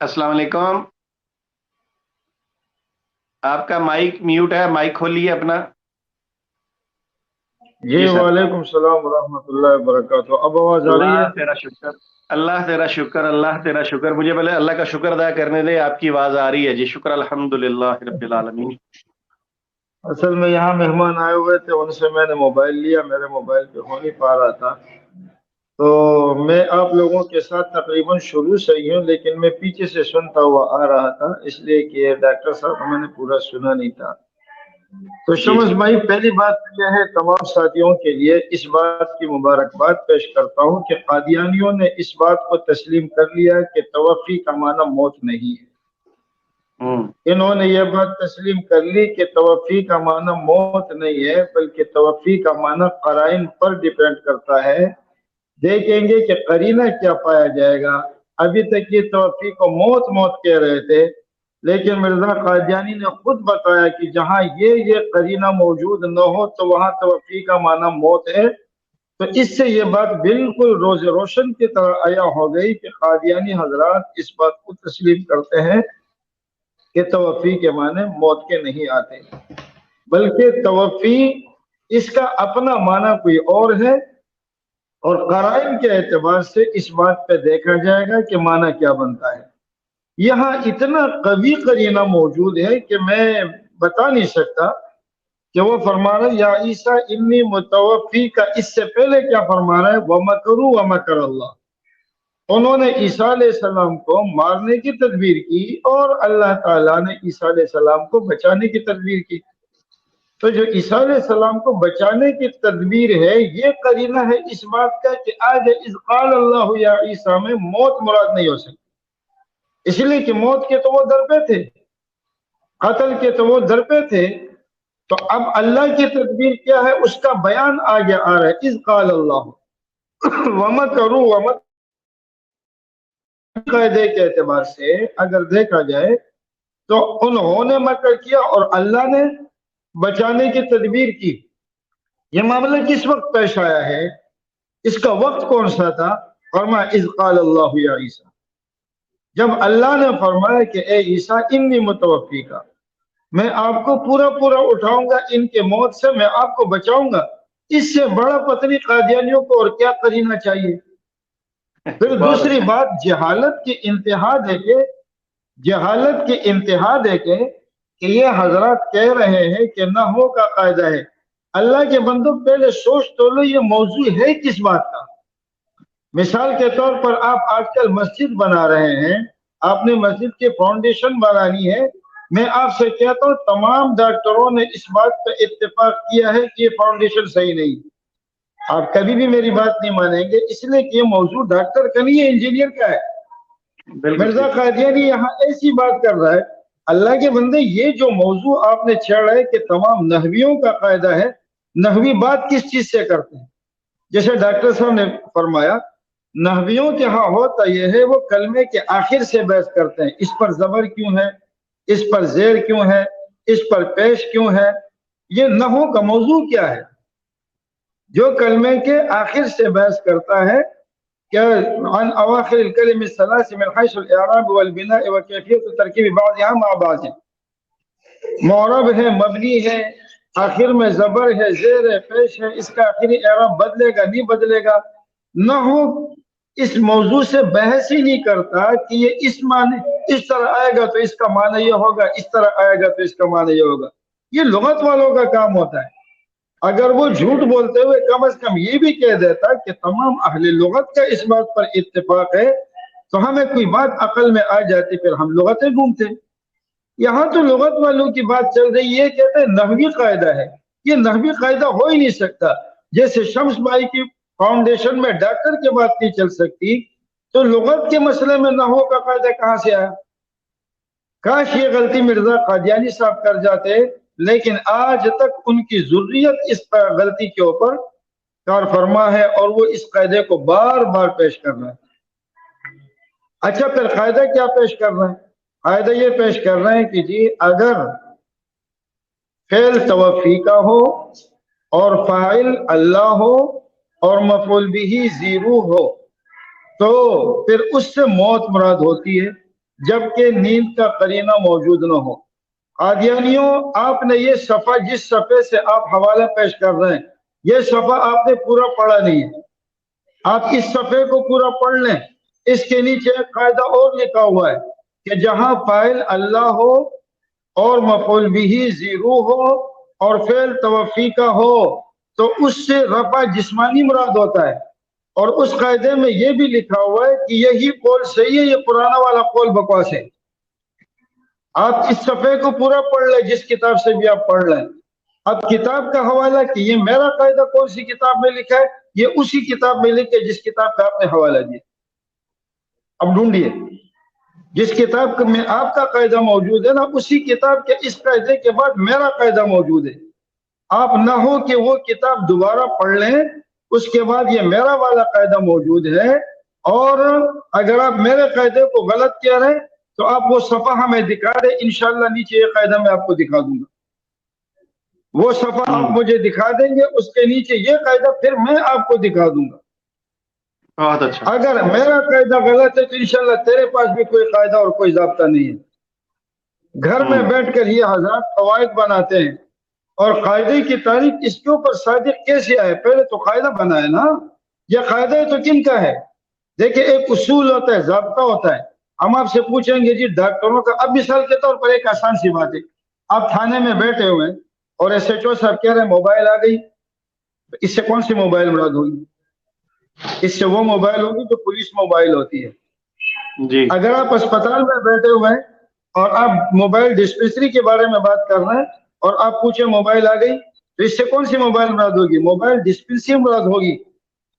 अस्सलाम वालेकुम। आपका माइक म्यूट है, माइक खोलिए अपना। जी जी सर। वालेकुम सलाम वरहमतुल्लाहि वबरकातुहू। अब आवाज आ रही अल्लाह है? तेरा शुक्र। अल्लाह तेरा शुक्र, अल्लाह तेरा शुक्र। मुझे पहले अल्लाह का शुक्र अदा करने दे, आपकी आवाज आ रही है जी। शुक्र अल्हम्दुलिल्लाह रब्बिल आलमीन। असल में यहाँ मेहमान आए हुए थे, उनसे मैंने मोबाइल लिया, मेरे मोबाइल पे हो नहीं पा रहा था। तो मैं आप लोगों के साथ तकरीबन शुरू से ही हूँ, लेकिन मैं पीछे से सुनता हुआ आ रहा था, इसलिए कि डॉक्टर साहब को मैंने पूरा सुना नहीं था। तो जी शमस भाई, पहली बात यह है, तमाम साथियों के लिए इस बात की मुबारकबाद पेश करता हूँ कि कादियानियों ने इस बात को तस्लीम कर लिया कि तवफ़ी का माना मौत नहीं है। हम्म। इन्होंने ये बात तस्लीम कर ली कि तवफ़ी का माना मौत नहीं है, बल्कि तवफ़ी का माना क़राइन पर डिपेंड करता है। देखेंगे कि करीना क्या पाया जाएगा। अभी तक ये तवफ़ी को मौत मौत कह रहे थे, लेकिन मिर्जा कादियानी ने खुद बताया कि जहाँ ये करीना मौजूद न हो तो वहाँ तवफ़ी का माना मौत है। तो इससे ये बात बिल्कुल रोज रोशन की तरह आया हो गई कि कादियानी हजरात इस बात को तस्लीम करते हैं कि तवफ़ी के माने मौत के नहीं आते, बल्कि तवफ़ी इसका अपना माना कोई और है। और क़राइन के एतबार से इस बात पे देखा जाएगा कि माना क्या बनता है। यहाँ इतना कवी करीना मौजूद है कि मैं बता नहीं सकता कि वो फरमा रहा है या ईसा इन्नी मुतवफ़ी का, इससे पहले क्या फरमा रहा है, वमकरू वमकर अल्लाह। उन्होंने ईसा अलैहिस्सलाम को मारने की तदबीर की और अल्लाह ताला ने ईसा अलैहिस्सलाम को बचाने की तदबीर की। तो जो ईसा अलैहिस्सलाम को बचाने की तदबीर है, ये करीना है इस बात का कि आज इज़ क़ाल अल्लाहु या ईसा में मौत मुराद नहीं हो सकती, इसलिए कि मौत के तो वो दर पे थे, कत्ल के तो वो दर पे थे। तो अब अल्लाह की तदबीर क्या है उसका बयान आगे आ रहा है। इज़ क़ाल अल्लाहु वमकरू वमकर, कायदे के एतबार से अगर देखा जाए तो उन्होंने मकर किया और अल्लाह ने बचाने की तदबीर की। ये मामला किस वक्त पेश आया है, इसका वक्त कौन सा था? फरमाया इज़ क़ाल अल्लाहु या ईसा, जब अल्लाह ने फरमाया कि ए ईसा इन्नी मुतवफ़्फ़ी का, मैं आपको पूरा पूरा उठाऊंगा, इनके मौत से मैं आपको बचाऊंगा। इससे बड़ा पतनी कादियानियों को और क्या करीना चाहिए। फिर बहुत दूसरी अच्छा। बात, जहालत की इंतहा देके, जहालत की इंतहा देके कि ये हजरत कह रहे हैं कि नहवों का कायदा है। अल्लाह के बंदो, पहले सोच तो लो ये मौजू है किस बात का। मिसाल के तौर पर आप आजकल मस्जिद बना रहे हैं, आपने मस्जिद की फाउंडेशन बनानी है। मैं आपसे कहता हूँ तमाम डॉक्टरों ने इस बात पर इत्तेफाक किया है कि ये फाउंडेशन सही नहीं। आप कभी भी मेरी बात नहीं मानेंगे, इसलिए कि ये मौजूद डॉक्टर का नहीं है, इंजीनियर का है। बिल्कुल मिर्जा ठीक। कादियानी यहाँ ऐसी बात कर रहा है। अल्लाह के बंदे, ये जो मौजू आपने छेड़ा है कि तमाम नहवियों का कायदा है, नहवी बात किस चीज से करते हैं? जैसे डॉक्टर साहब ने फरमाया, नहवियों के यहाँ होता यह है, वो कलमे के आखिर से बहस करते हैं, इस पर जबर क्यों है, इस पर जेर क्यों है, इस पर पेश क्यों है। ये नहवों का मौजू क्या है? जो कलमे के आखिर से बहस करता है, क्या अन अवाखिर कलिम सलास मिन हैसुल इराब वल बिना व कैफियत तरकीब बाज़िहा मा बाज़, मौरब है, मबनी है, आखिर में जबर है, जेर है, पेश है, इसका आखिरी एराब बदलेगा नहीं बदलेगा। न हो इस मौजू से बहस ही नहीं करता कि ये इस माने, इस तरह आएगा तो इसका माना ये होगा, इस तरह आएगा तो इसका माना ये होगा। ये लुगत वालों का काम होता है। अगर वो झूठ बोलते हुए कम से कम ये भी कह देता कि तमाम अहले लुगत का इस बात पर इत्तेफाक है, तो हमें कोई बात अकल में आ जाती, फिर हम लुगतें ढूंढते। यहाँ तो लुगत वालों की बात चल रही है, कहते हैं नहवी कायदा है। ये नहवी कायदा हो ही नहीं सकता। जैसे शम्स भाई की फाउंडेशन में डॉक्टर की बात नहीं चल सकती, तो लुगत के मसले में नहव का कायदा कहां से आया? काश ये गलती मिर्जा कादियानी साहब कर जाते, लेकिन आज तक उनकी जुर्रियत इस गलती के ऊपर कार फरमा है और वो इस कायदे को बार बार पेश कर रहे हैं। अच्छा, फिर कायदा क्या पेश कर रहे हैं? कायदा ये पेश कर रहे हैं कि जी, अगर फेल तवफ़ी का हो और फाइल अल्लाह हो और मफूल बिही जीरो हो, तो फिर उससे मौत मुराद होती है। जबकि नींद का करीना मौजूद न हो। कादियानियों, आपने ये सफ़ा, जिस सफ़े से आप हवाला पेश कर रहे हैं, ये सफ़ा आपने पूरा पढ़ा नहीं है। आप इस सफ़े को पूरा पढ़ लें। इसके नीचे एक कायदा और लिखा हुआ है कि जहां फाइल अल्लाह हो और मफूल बिही जीरू हो और फेल तवफ़ी का हो, तो उससे रफा जिस्मानी मुराद होता है। और उस कायदे में यह भी लिखा हुआ है कि यही कौल सही है, ये पुराना वाला कौल बकवास है। आप इस सफ़े को पूरा पढ़ लें, जिस किताब से भी आप पढ़ लें। अब किताब का हवाला कि ये मेरा कायदा कौन सी किताब में लिखा है, ये उसी किताब में लिखे जिस किताब का आपने हवाला दिया। अब ढूंढिए, जिस किताब में आपका कायदा मौजूद है ना, उसी किताब के इस कायदे के बाद मेरा कायदा मौजूद है। आप ना हो कि वो किताब दोबारा पढ़ लें, उसके बाद ये मेरा वाला कायदा मौजूद है। और अगर आप मेरे कायदे को गलत कह रहे हैं तो आप वो सफ़ा हमें दिखा दे, इंशाल्लाह नीचे ये कायदा मैं आपको दिखा दूंगा। वो सफ़ा आप मुझे दिखा देंगे, उसके नीचे ये कायदा फिर मैं आपको दिखा दूंगा। बहुत अच्छा। अगर मेरा कायदा गलत है तो इंशाल्लाह तेरे पास भी कोई कायदा और कोई ज़ाब्ता नहीं है। घर में बैठकर ये हज़रात कवायद बनाते हैं और कायदे की तारीफ इसके ऊपर सादिक कैसे आए? पहले तो कायदा बनाए ना। ये कायदा तो किन का है? देखिए, एक उसूल होता है, ज़ाब्ता होता है। हम आपसे पूछेंगे जी डॉक्टरों का, अब मिसाल के तौर पर एक आसान सी बात है, आप थाने में बैठे हुए हैं और SHO साहब कह रहे हैं मोबाइल आ गई, तो इससे कौन सी मोबाइल मुराद होगी? इससे वो मोबाइल होगी जो पुलिस मोबाइल होती है जी। अगर आप अस्पताल में बैठे हुए हैं और आप मोबाइल डिस्पेंसरी के बारे में बात कर रहे हैं और आप पूछे मोबाइल आ गई, तो इससे कौन सी मोबाइल मुराद होगी? मोबाइल डिस्पेंसरी मुराद होगी।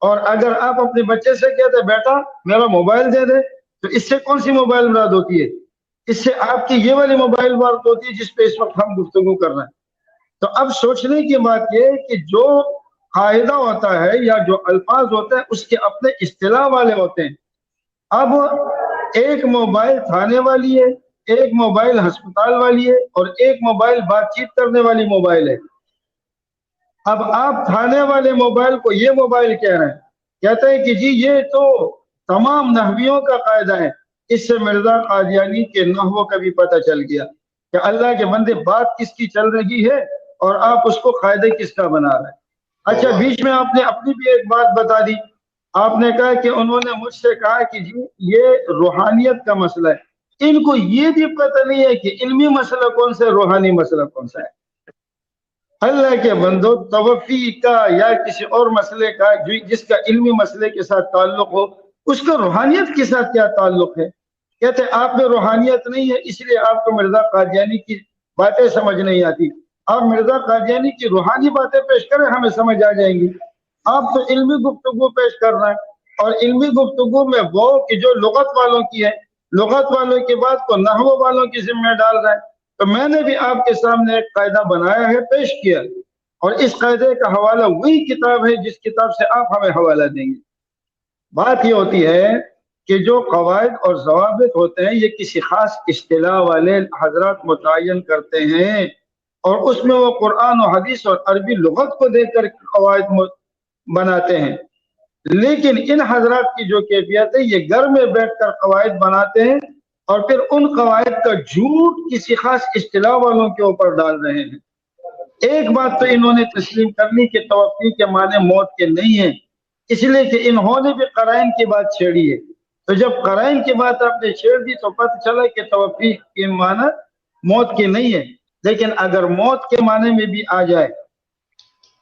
और अगर आप अपने बच्चे से कहते बेटा मेरा मोबाइल दे दे, तो इससे कौन सी मोबाइल मुराद होती है? इससे आपकी ये वाली मोबाइल मुराद होती है जिस पे इस वक्त हम गुफ्तगू कर रहे हैं। तो अब सोचने की बात यह है कि जो कायदा होता है या जो अल्फाज होते हैं उसके अपने इस्तिलाह वाले होते हैं। अब एक मोबाइल थाने वाली है, एक मोबाइल अस्पताल वाली है और एक मोबाइल बातचीत करने वाली मोबाइल है। अब आप थाने वाले मोबाइल को ये मोबाइल कह रहे हैं, कहते हैं कि जी ये तो तमाम नहवियों का कायदा है। इससे मिर्जा कादियानी के नहवों का भी पता चल गया कि अल्लाह के बंदे बात किसकी चल रही है और आप उसको कायदे किसका बना रहे हैं। अच्छा, बीच में आपने अपनी भी एक बात बता दी। आपने कहा कि उन्होंने मुझसे कहा कि जी ये रूहानियत का मसला है। इनको ये भी पता नहीं है कि इल्मी मसला कौन सा है, रूहानी मसला कौन सा है। अल्लाह के बंदो, तवफ़ी का या किसी और मसले का जिसका इल्मी मसले के साथ ताल्लुक हो, उसका रूहानियत के साथ क्या ताल्लुक है? कहते आप में रूहानियत नहीं है इसलिए आपको मिर्जा कादियानी की बातें समझ नहीं आती। आप मिर्जा कादियानी की रूहानी बातें पेश करें, हमें समझ आ जाएंगी। आप तो इल्मी गुफ्तगू पेश कर रहे हैं और इल्मी गुफ्तगू में वो कि जो लुगत वालों की है, लुगत वालों की बात को नहव वालों की जिम्मे डाल रहे हैं। तो मैंने भी आपके सामने एक कायदा बनाया है, पेश किया, और इस कायदे का हवाला वही किताब है जिस किताब से आप हमें हवाला देंगे। बात ये होती है कि जो कवायद और ज़वाबित होते हैं ये किसी खास इस्तिलाह वाले हजरात मुतय्यन करते हैं और उसमें वो कुरान और हदीस और अरबी लुगत को देखकर कवायद बनाते हैं। लेकिन इन हजरात की जो कैफियत है, ये घर में बैठकर कवायद बनाते हैं और फिर उन कवायद का झूठ किसी खास इस्तिलाह वालों के ऊपर डाल रहे हैं। एक बात तो इन्होंने तस्लीम करनी कि तवफ़ी के माने मौत के नहीं है, इसलिए कि इन्होंने भी क़राइन की बात छेड़ी है। तो जब क़राइन की बात आपने छेड़ दी तो पता चला कि तवफ़ी के माना मौत के नहीं है। लेकिन अगर मौत के माने में भी आ जाए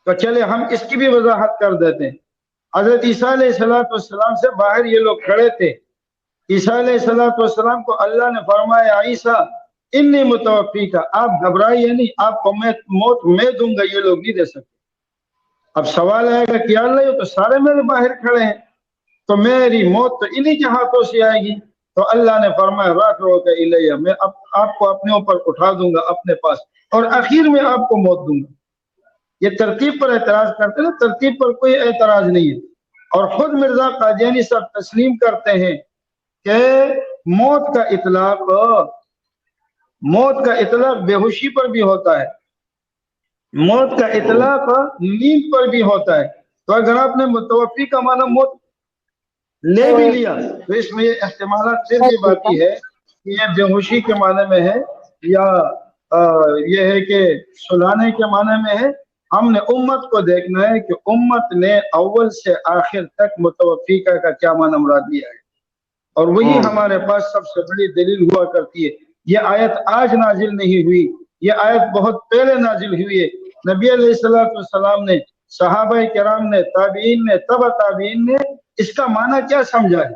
तो चले हम इसकी भी वजाहत कर देते हैं। हज़रत ईसा अलैहिस्सलाम से बाहर ये लोग खड़े थे। ईसा अलैहिस्सलाम को अल्लाह ने फरमाया, ईसा इन्नी मुतवफ़ी का, आप घबराइए नहीं, आपको मैं मौत मैं दूंगा, ये लोग नहीं दे सकते। अब सवाल आएगा कि अल्लाह तो सारे मेरे बाहर खड़े हैं, तो मेरी मौत तो इन्हीं के हाथों से आएगी। तो अल्लाह ने फरमाया राफ़िऊका इलैया, मैं आपको अपने ऊपर उठा दूंगा अपने पास और आखिर में आपको मौत दूंगा। ये तरतीब पर एतराज करते हैं, तरतीब पर कोई एतराज नहीं है। और खुद मिर्जा कादियानी साहब तस्लीम करते हैं कि मौत का इतलाक बेहोशी पर भी होता है, मौत का इतलाक नींद पर भी होता है। तो अगर आपने मुतवफ़ी का माना मौत ले भी लिया तो इसमें ये इहतिमालात फिर भी बाकी है یہ बेहोशी के माने में है या یہ ہے کہ سلانے کے معنی میں ہے. ہم نے امت کو دیکھنا ہے کہ امت نے اول سے آخر تک متوفیقہ کا کیا معنی مراد لیا ہے, اور وہی ہمارے پاس سب سے بڑی دلیل ہوا کرتی ہے. یہ آیت آج نازل نہیں ہوئی, یہ آیت بہت پہلے نازل ہوئی ہے. نبی علیہ السلام نے, صحابہ کرام نے, تابعین نے, تبع تابعین نے اس کا معنی کیا سمجھا ہے.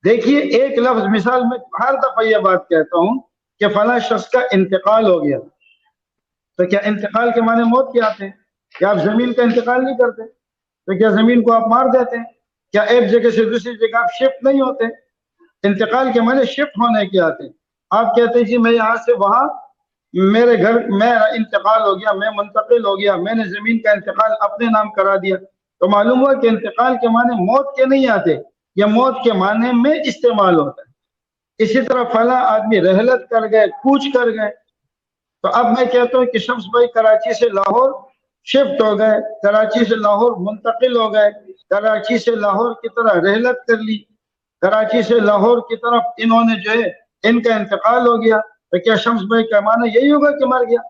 دیکھیے ایک لفظ, مثال میں ہر دفعہ یہ بات کہتا ہوں کہ فلاں شخص کا انتقال ہو گیا, تو کیا انتقال کے معنی موت کے آتے ہیں؟ کیا آپ زمین کا انتقال نہیں کرتے؟ تو کیا زمین کو آپ مار دیتے ہیں؟ کیا ایک جگہ سے دوسری جگہ آپ شفٹ نہیں ہوتے؟ انتقال کے معنی شفٹ ہونے کے آتے ہیں. آپ کہتے ہیں جی میں یہاں سے وہاں, میرے گھر میرا انتقال ہو گیا, میں منتقل ہو گیا, میں نے زمین کا انتقال اپنے نام کرا دیا. تو معلوم ہوا کہ انتقال کے معنی موت کے نہیں آتے, یہ موت کے معنی میں استعمال ہوتا ہے. اسی طرح فلاں آدمی رحلت کر گئے, کوچ کر گئے. تو اب میں کہتا ہوں کہ شمس بھائی کراچی سے لاہور شفٹ ہو گئے, کراچی سے لاہور منتقل ہو گئے, کراچی سے لاہور کی طرح رحلت کر لی, کراچی سے لاہور کی طرف انہوں نے جو ہے ان کا انتقال ہو گیا. تو کیا شمس بھائی کا معنی یہی ہوگا کہ مر گیا؟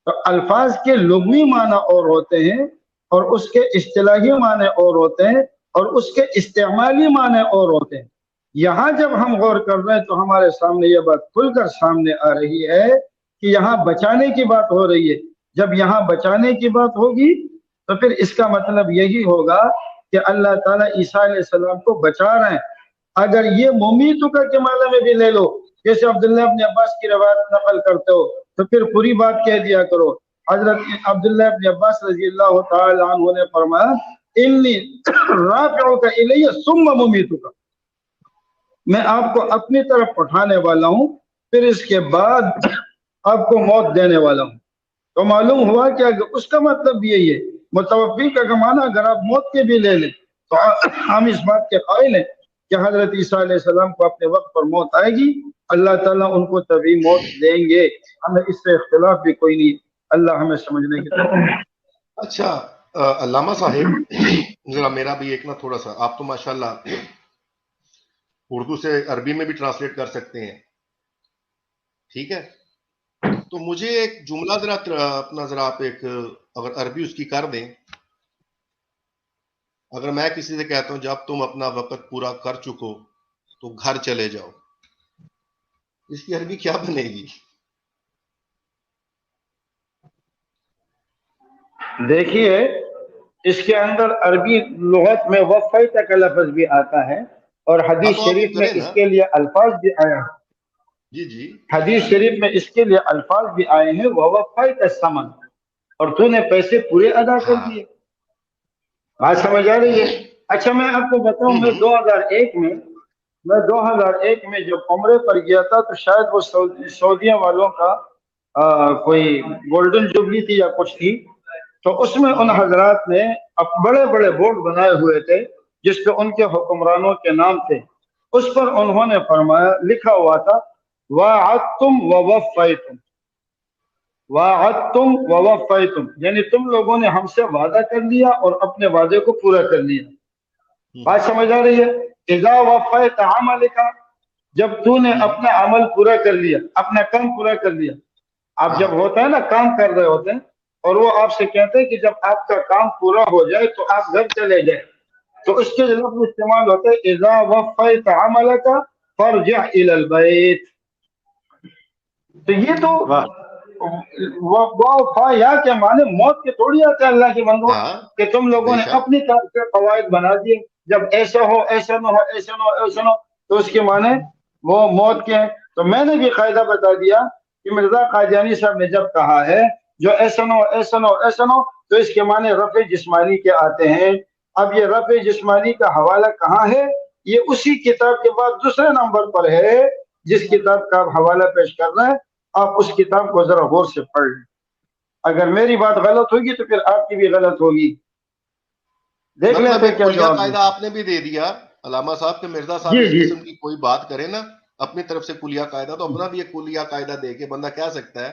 تو الفاظ کے لغوی معنی اور ہوتے ہیں اور اس کے اصطلاحی معنی اور ہوتے ہیں اور اس کے استعمالی معنی اور ہوتے ہیں. یہاں جب ہم غور کر رہے ہیں تو ہمارے سامنے یہ بات کھل کر سامنے آ رہی ہے کہ یہاں بچانے کی بات ہو رہی ہے. جب یہاں بچانے کی بات ہوگی تو پھر اس کا مطلب یہی ہوگا کہ اللہ تعالیٰ عیسیٰ علیہ السلام کو بچا رہے ہیں. اگر یہ ممیتو کا کے معنی میں بھی لے لو, جیسے عبداللہ ابن عباس کی روایت نقل کرتے ہو, تو پھر پوری بات کہہ دیا کرو. حضرت عبداللہ ابن عباس رضی اللہ تعالی عنہ نے فرمایا انی رافعک الی ثم ممیتک, میں آپ کو اپنی طرف اٹھانے والا ہوں پھر اس کے بعد آپ کو موت دینے والا ہوں. تو معلوم ہوا کہ اس کا مطلب یہی ہے. متوفی کا معنی اگر آپ موت کے بھی لے لیں تو ہم اس بات کے قائل ہیں کہ حضرت عیسیٰ علیہ السلام کو اپنے وقت پر موت آئے گی, اللہ تعالیٰ ان کو تبھی موت دیں گے. ہمیں اس سے اختلاف بھی کوئی نہیں. اللہ ہمیں سمجھنے کی طرف. اچھا علامہ صاحب, ذرا میرا بھی ایک نا تھوڑا سا, آپ تو ماشاءاللہ اردو سے عربی میں بھی ٹرانسلیٹ کر سکتے ہیں, ٹھیک ہے, تو مجھے ایک جملہ ذرا آپ ایک اگر عربی اس کی کر دیں. اگر میں کسی سے کہتا ہوں جب تم اپنا وقت پورا کر چکو تو گھر چلے جاؤ, اس کی عربی کیا بنے گی؟ دیکھیے اس کے اندر عربی لغت میں وفیت کا لفظ بھی آتا ہے اور حدیث تو آپ شریف میں کریں اس نا. کے لیے الفاظ بھی آیا ہے. جی جی, حدیث شریف میں اس کے لیے الفاظ بھی آئے ہیں ووفیت الثمن, اور تو نے پیسے پورے ادا کر ہاں, دیے. بات سمجھ آ رہی ہے؟ اچھا میں آپ کو بتاؤں, میں 2001 میں جب عمرے پر گیا تھا تو شاید وہ سعودیہ والوں کا کوئی گولڈن جوبلی تھی یا کچھ تھی, تو اس میں ان حضرات نے بڑے بڑے بورڈ بنائے ہوئے تھے جس پہ ان کے حکمرانوں کے نام تھے. اس پر انہوں نے فرمایا, لکھا ہوا تھا وعدتم ووفیتم, وعدتم ووفیتم, یعنی تم لوگوں نے ہم سے وعدہ کر لیا اور اپنے وعدے کو پورا کر لیا. بات سمجھ آ رہی ہے؟ اذا وفیت عملک, جب تو نے اپنا عمل پورا کر لیا, اپنا کام پورا کر لیا. آپ جب ہوتا ہے نا کام کر رہے ہوتے ہیں اور وہ آپ سے کہتے ہیں کہ جب آپ کا کام پورا ہو جائے تو آپ گھر چلے جائیں, تو اس کے لفظ استعمال ہوتا ہے اذا وفیت عملک فارجع الی البیت. تو یہ تو وفا یا کے معنی موت کے تھوڑی آتے ہیں اللہ کے بندوں, کہ تم لوگوں نے اپنی طرف سے قواعد بنا دیے, جب ایسا ہو ایسا نہ ہو ایسا نہ ہو ایسا نہ ہو, تو اس کے معنی وہ موت کے ہیں. تو میں نے بھی قاعدہ بتا دیا کہ مرزا قادیانی صاحب نے جب کہا ہے جو ایسا نہ ہو ایسا نہ ہو ایسا نہ ہو, تو اس کے معنی رفع جسمانی کے آتے ہیں. اب یہ رفع جسمانی کا حوالہ کہاں ہے؟ یہ اسی کتاب کے بعد دوسرے نمبر پر ہے جس کتاب کا آپ حوالہ پیش کر رہے ہیں. آپ اس کتاب کو ذرا غور سے پڑھ لیں. اگر میری بات غلط ہوگی تو پھر آپ کی بھی غلط ہوگی. دیکھ لیں پھر کیا جواب قاعدہ آپ نے بھی دے دیا علامہ صاحب کہ مرزا صاحب اس قسم کی کوئی بات کرے نا اپنی طرف سے کلیہ قاعدہ, تو اپنا بھی ایک کلیہ قاعدہ دے کے بندہ کہہ سکتا ہے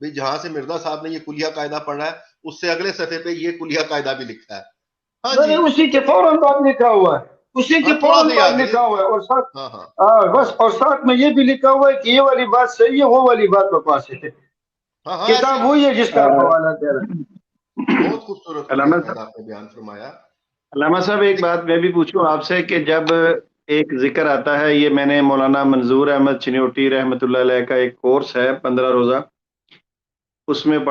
بھئی جہاں سے مرزا صاحب نے یہ کلیہ قاعدہ پڑھا ہے اس سے اگلے صفحے پہ یہ کلیہ قاعدہ بھی لکھا ہے. ہاں جی, اسی کے فوراً بعد لکھا ہوا ہے, उसी के हाँ, थोड़ा फौरन सा बाद याद है। लिखा हुआ है, और साथ हाँ हाँ बस, और साथ में ये भी लिखा हुआ है कि ये वाली बात सही है, वो वाली बात बकवास है। हाँ हाँ, ऐसे किताब वही है जिसका आप हवाला दे रहे हैं। बहुत खूबसूरत अल्लामा फैज़ आपने बयान फरमाया। अल्लामा साहब, एक बात मैं भी पूछूं आपसे कि जब एक जिक्र आता है, ये मैंने मौलाना मंजूर अहमद चिन्योटी रहमतुल्लाह अलैह का एक कोर्स है 15 रोजा, उसमें